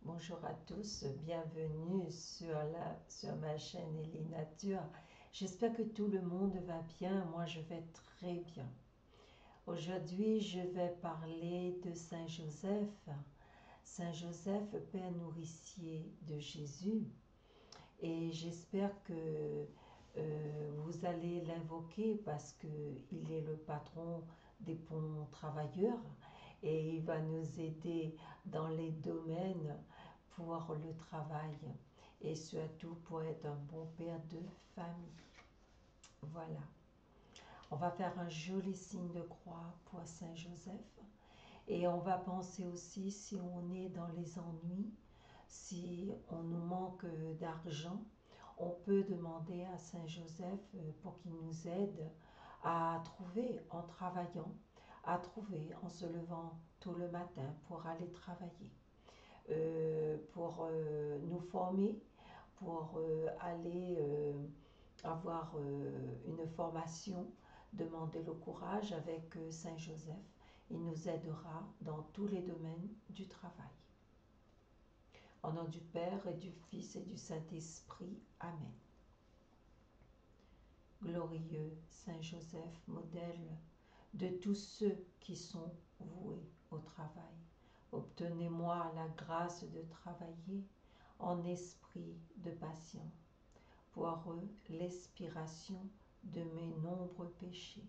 Bonjour à tous, bienvenue sur ma chaîne Ellie Nature. J'espère que tout le monde va bien, moi je vais très bien. Aujourd'hui je vais parler de Saint Joseph. Saint Joseph, Père nourricier de Jésus. Et j'espère que vous allez l'invoquer parce qu'il est le patron des bons travailleurs et il va nous aider dans les domaines pour le travail et surtout pour être un bon père de famille. Voilà. On va faire un joli signe de croix pour Saint Joseph et on va penser aussi si on est dans les ennuis, si on nous manque d'argent, on peut demander à Saint Joseph pour qu'il nous aide à trouver en travaillant, à trouver en se levant tôt le matin pour aller travailler, pour nous former, pour aller avoir une formation, demander le courage avec Saint Joseph. Il nous aidera dans tous les domaines du travail. Au nom du Père et du Fils et du Saint-Esprit. Amen. Glorieux Saint Joseph, modèle de tous ceux qui sont voués au travail, obtenez-moi la grâce de travailler en esprit de patience, pour l'expiration de mes nombreux péchés,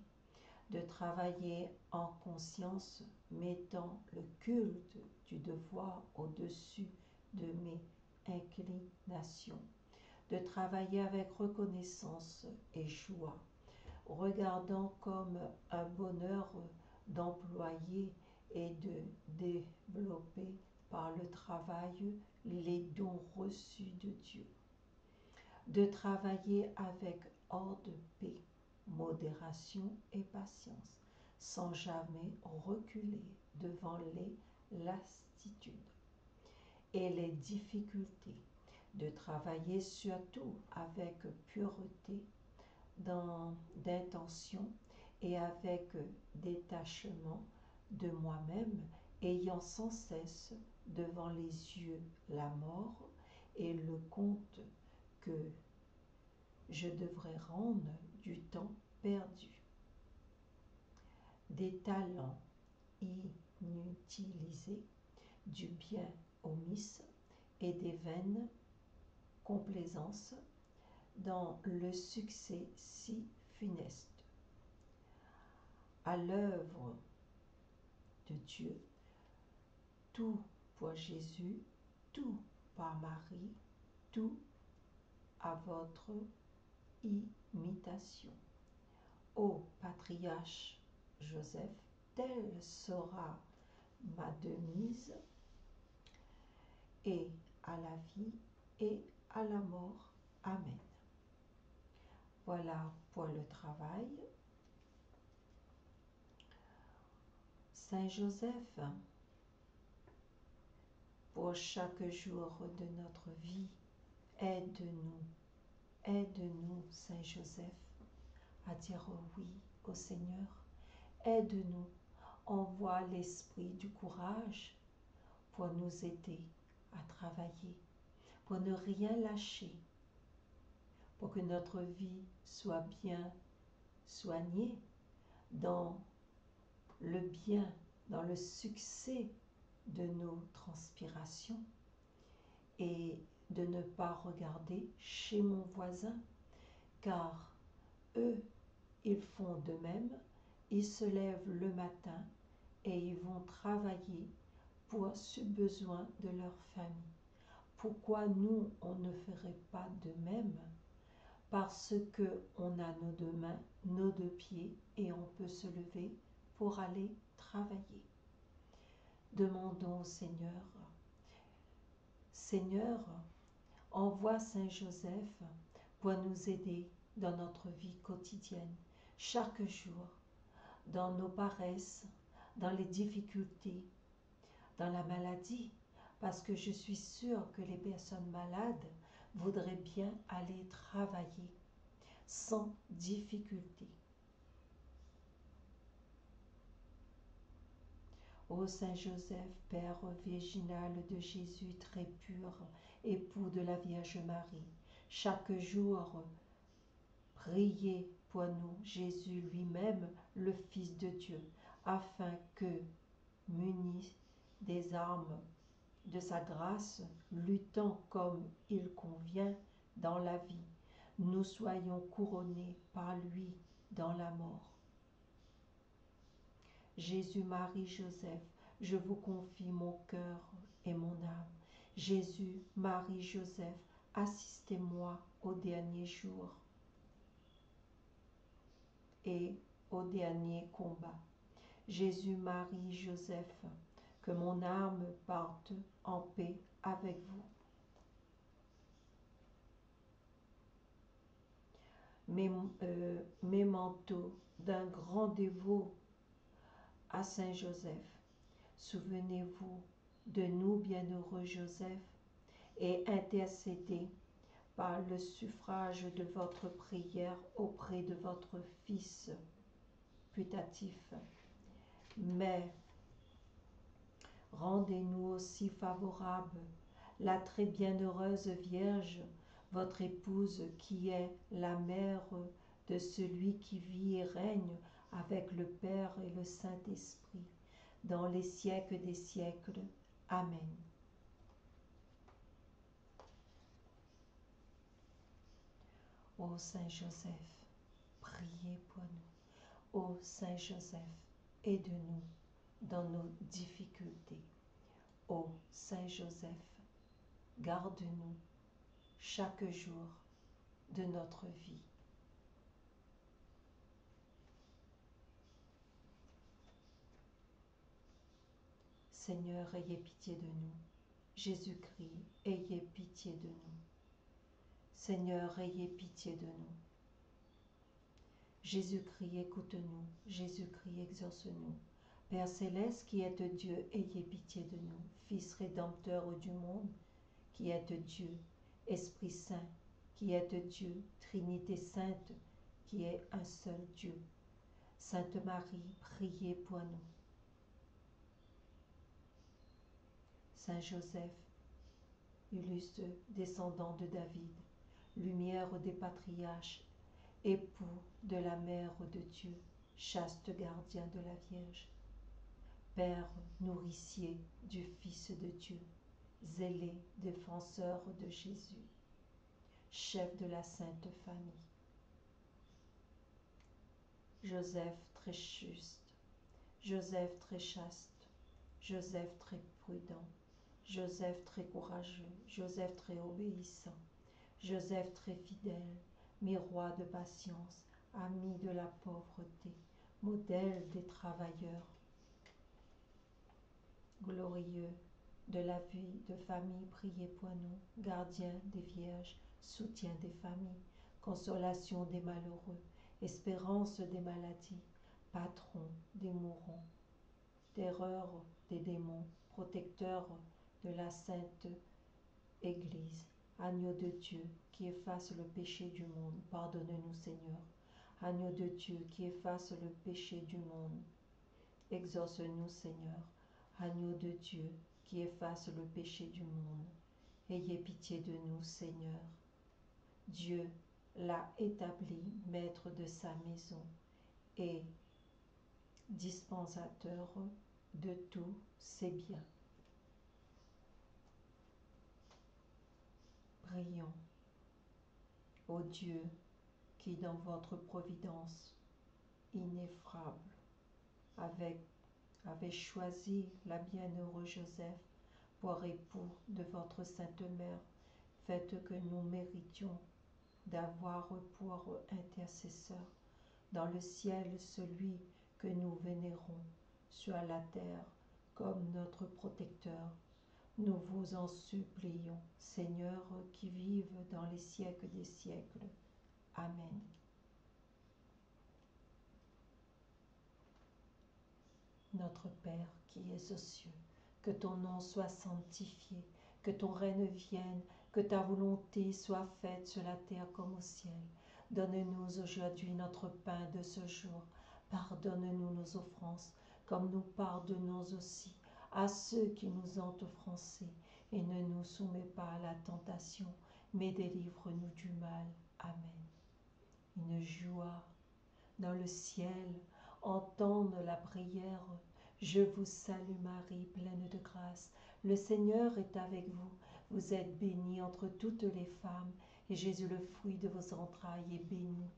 de travailler en conscience, mettant le culte du devoir au-dessus de mes inclinations, de travailler avec reconnaissance et joie, regardant comme un bonheur d'employer et de développer par le travail les dons reçus de Dieu, de travailler avec ordre, paix, modération et patience, sans jamais reculer devant les lassitudes et les difficultés, de travailler surtout avec pureté d'intention et avec détachement de moi-même, ayant sans cesse devant les yeux la mort et le compte que je devrais rendre du temps perdu, des talents inutilisés, du bien omis et des vaines complaisances dans le succès si funeste. À l'œuvre de Dieu, tout pour Jésus, tout par Marie, tout à votre imitation. Ô patriarche Joseph, telle sera ma demise, et à la vie et à la mort. Amen. Voilà pour le travail. Saint Joseph, pour chaque jour de notre vie, aide-nous, Saint Joseph, à dire oui au Seigneur. Aide-nous, envoie l'esprit du courage pour nous aider à travailler, pour ne rien lâcher, pour que notre vie soit bien soignée dans le bien, dans le succès de nos transpirations, et de ne pas regarder chez mon voisin, car eux, ils font de même, ils se lèvent le matin et ils vont travailler pour ce besoin de leur famille. Pourquoi nous, on ne ferait pas de même? Parce que on a nos deux mains, nos deux pieds, et on peut se lever pour aller travailler. Demandons au Seigneur, Seigneur, envoie Saint Joseph pour nous aider dans notre vie quotidienne, chaque jour, dans nos paresses, dans les difficultés, dans la maladie, parce que je suis sûre que les personnes malades voudraient bien aller travailler sans difficulté. Ô Saint Joseph, Père virginal de Jésus très pur, époux de la Vierge Marie, chaque jour, priez pour nous, Jésus lui-même, le Fils de Dieu, afin que, munis des armes de sa grâce, luttant comme il convient dans la vie, nous soyons couronnés par lui dans la mort. Jésus, Marie, Joseph, je vous confie mon cœur et mon âme. Jésus, Marie, Joseph, assistez-moi au dernier jour et au dernier combat. Jésus, Marie, Joseph, que mon âme parte en paix avec vous. Mes manteaux d'un grand dévot à Saint Joseph. Souvenez-vous de nous, bienheureux Joseph, et intercédez par le suffrage de votre prière auprès de votre Fils putatif. Mais rendez-nous aussi favorable la très bienheureuse Vierge, votre épouse, qui est la mère de celui qui vit et règne avec le Père et le Saint-Esprit, dans les siècles des siècles. Amen. Ô Saint Joseph, priez pour nous. Ô Saint Joseph, aide-nous dans nos difficultés. Ô Saint Joseph, garde-nous chaque jour de notre vie. Seigneur, ayez pitié de nous. Jésus-Christ, ayez pitié de nous. Seigneur, ayez pitié de nous. Jésus-Christ, écoute-nous. Jésus-Christ, exauce-nous. Père céleste, qui êtes Dieu, ayez pitié de nous. Fils rédempteur du monde, qui êtes Dieu. Esprit Saint, qui êtes Dieu. Trinité sainte, qui est un seul Dieu. Sainte Marie, priez pour nous. Saint Joseph, illustre descendant de David, lumière des patriarches, époux de la Mère de Dieu, chaste gardien de la Vierge, Père nourricier du Fils de Dieu, zélé défenseur de Jésus, chef de la Sainte Famille. Joseph très juste, Joseph très chaste, Joseph très prudent, Joseph très courageux, Joseph très obéissant, Joseph très fidèle, miroir de patience, ami de la pauvreté, modèle des travailleurs, glorieux de la vie de famille, priez pour nous, gardien des vierges, soutien des familles, consolation des malheureux, espérance des maladies, patron des mourants, terreur des démons, protecteur de la sainte Église, agneau de Dieu qui efface le péché du monde, pardonne-nous Seigneur. Agneau de Dieu qui efface le péché du monde, exauce-nous Seigneur. Agneau de Dieu qui efface le péché du monde, ayez pitié de nous Seigneur. Dieu l'a établi maître de sa maison et dispensateur de tous ses biens. Prions. Ô Dieu, qui dans votre providence ineffable avez choisi la bienheureuse Joseph pour époux de votre Sainte Mère, faites que nous méritions d'avoir pour intercesseur dans le ciel celui que nous vénérons sur la terre comme notre protecteur. Nous vous en supplions, Seigneur, qui vive dans les siècles des siècles. Amen. Notre Père qui es aux cieux, que ton nom soit sanctifié, que ton règne vienne, que ta volonté soit faite sur la terre comme au ciel. Donne-nous aujourd'hui notre pain de ce jour. Pardonne-nous nos offenses, comme nous pardonnons aussi à ceux qui nous ont offensés. Et ne nous soumets pas à la tentation, mais délivre-nous du mal. Amen. Une joie dans le ciel, entendre la prière. Je vous salue Marie, pleine de grâce. Le Seigneur est avec vous. Vous êtes bénie entre toutes les femmes, et Jésus, le fruit de vos entrailles, est béni.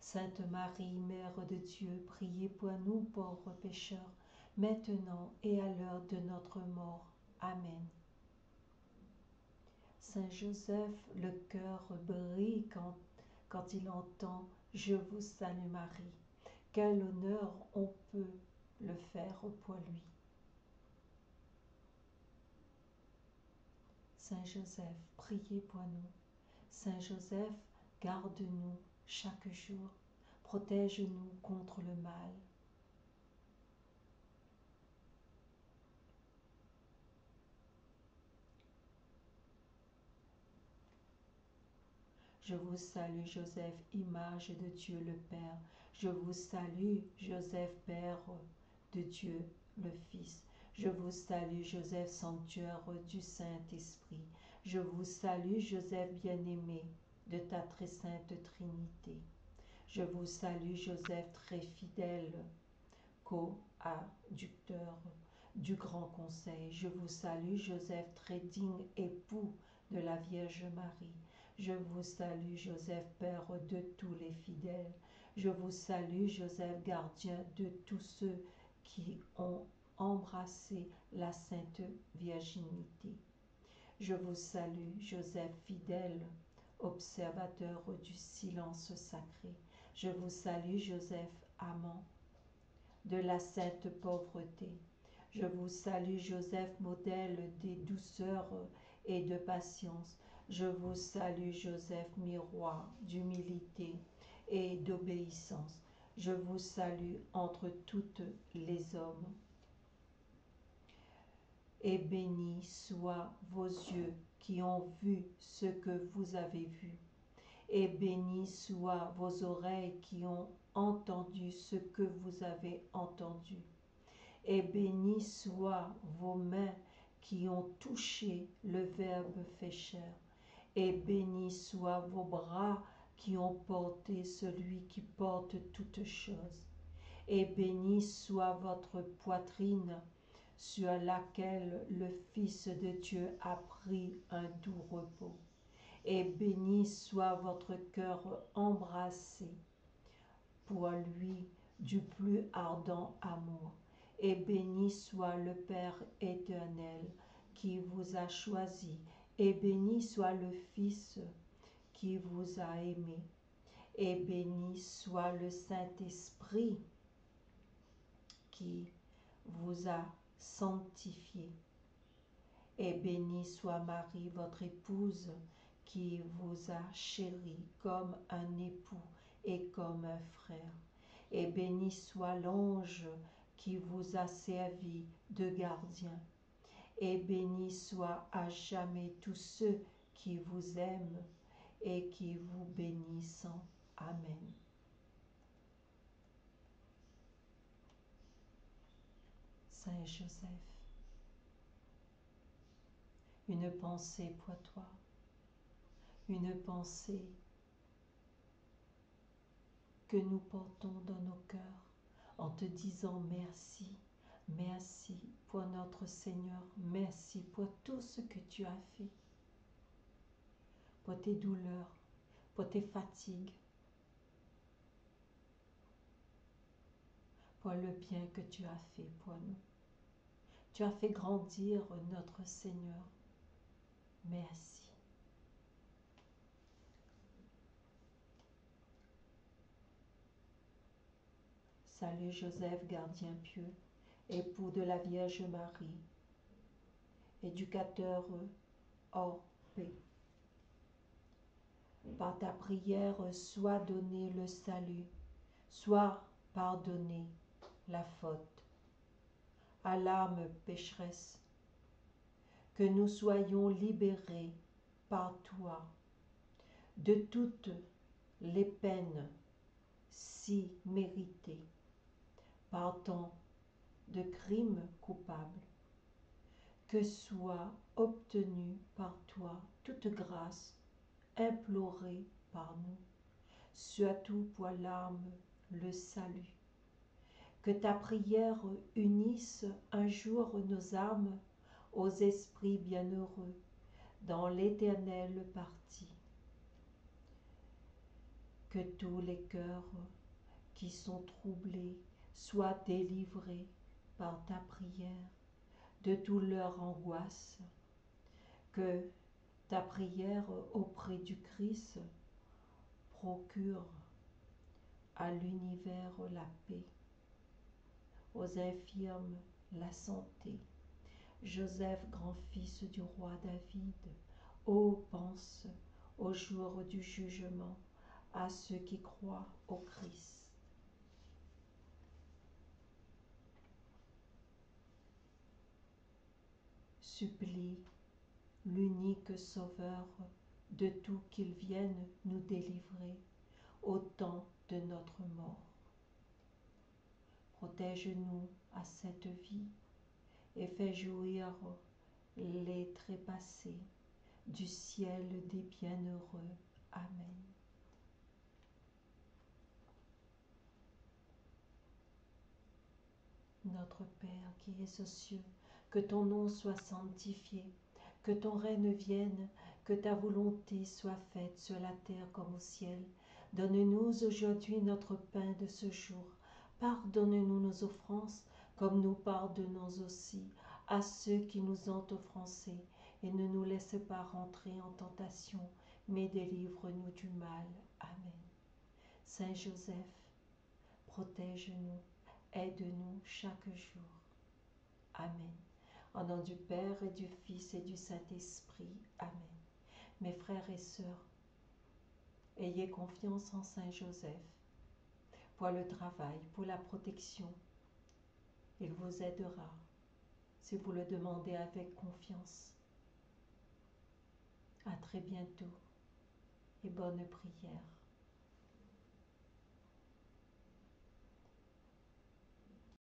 Sainte Marie, Mère de Dieu, priez pour nous pauvres pécheurs, maintenant et à l'heure de notre mort. Amen. Saint Joseph, le cœur brille quand il entend « Je vous salue Marie ». Quel honneur on peut le faire pour lui. Saint Joseph, priez pour nous. Saint Joseph, garde-nous chaque jour. Protège-nous contre le mal. Je vous salue, Joseph, image de Dieu le Père. Je vous salue, Joseph, Père de Dieu le Fils. Je vous salue, Joseph, sanctuaire du Saint-Esprit. Je vous salue, Joseph, bien-aimé de ta très sainte Trinité. Je vous salue, Joseph, très fidèle, coadjuteur du Grand Conseil. Je vous salue, Joseph, très digne époux de la Vierge Marie. Je vous salue, Joseph, Père de tous les fidèles. Je vous salue, Joseph, gardien de tous ceux qui ont embrassé la Sainte Virginité. Je vous salue, Joseph, fidèle, observateur du silence sacré. Je vous salue, Joseph, amant de la sainte pauvreté. Je vous salue, Joseph, modèle des douceurs et de patience. Je vous salue, Joseph, miroir d'humilité et d'obéissance. Je vous salue entre toutes les hommes. Et bénis soient vos yeux qui ont vu ce que vous avez vu. Et bénis soient vos oreilles qui ont entendu ce que vous avez entendu. Et bénis soient vos mains qui ont touché le Verbe fait chair. Et bénis soient vos bras qui ont porté celui qui porte toutes choses. Et bénis soit votre poitrine sur laquelle le Fils de Dieu a pris un doux repos. Et béni soit votre cœur embrassé pour lui du plus ardent amour. Et béni soit le Père éternel qui vous a choisi. Et béni soit le Fils qui vous a aimé. Et béni soit le Saint-Esprit qui vous a sanctifié. Et béni soit Marie, votre épouse, qui vous a chéri comme un époux et comme un frère. Et béni soit l'ange qui vous a servi de gardien. Et béni soit à jamais tous ceux qui vous aiment et qui vous bénissent. Amen. Saint Joseph, une pensée pour toi, une pensée que nous portons dans nos cœurs en te disant merci, merci pour notre Seigneur, merci pour tout ce que tu as fait, pour tes douleurs, pour tes fatigues, pour le bien que tu as fait pour nous. Tu as fait grandir notre Seigneur. Merci. Salut Joseph, gardien pieux, époux de la Vierge Marie, éducateur hors paix. Par ta prière, soit donné le salut, soit pardonnée la faute. À l'âme pécheresse, que nous soyons libérés par toi de toutes les peines si méritées par ton de crimes coupables, que soit obtenue par toi toute grâce implorée par nous, surtout pour l'âme, le salut. Que ta prière unisse un jour nos âmes aux esprits bienheureux dans l'éternel parti. Que tous les cœurs qui sont troublés soient délivrés par ta prière de toute leur angoisse. Que ta prière auprès du Christ procure à l'univers la paix, aux infirmes la santé. Joseph, grand-fils du roi David, ô pense au jour du jugement à ceux qui croient au Christ. Supplie l'unique Sauveur de tout qu'il vienne nous délivrer au temps de notre mort. Protège-nous à cette vie et fais jouir les trépassés du ciel des bienheureux. Amen. Notre Père qui es aux cieux, que ton nom soit sanctifié, que ton règne vienne, que ta volonté soit faite sur la terre comme au ciel. Donne-nous aujourd'hui notre pain de ce jour. Pardonne-nous nos offenses, comme nous pardonnons aussi à ceux qui nous ont offensés. Et ne nous laisse pas rentrer en tentation, mais délivre-nous du mal. Amen. Saint Joseph, protège-nous, aide-nous chaque jour. Amen. Au nom du Père et du Fils et du Saint-Esprit. Amen. Mes frères et sœurs, ayez confiance en Saint Joseph pour le travail, pour la protection. Il vous aidera si vous le demandez avec confiance. À très bientôt et bonne prière.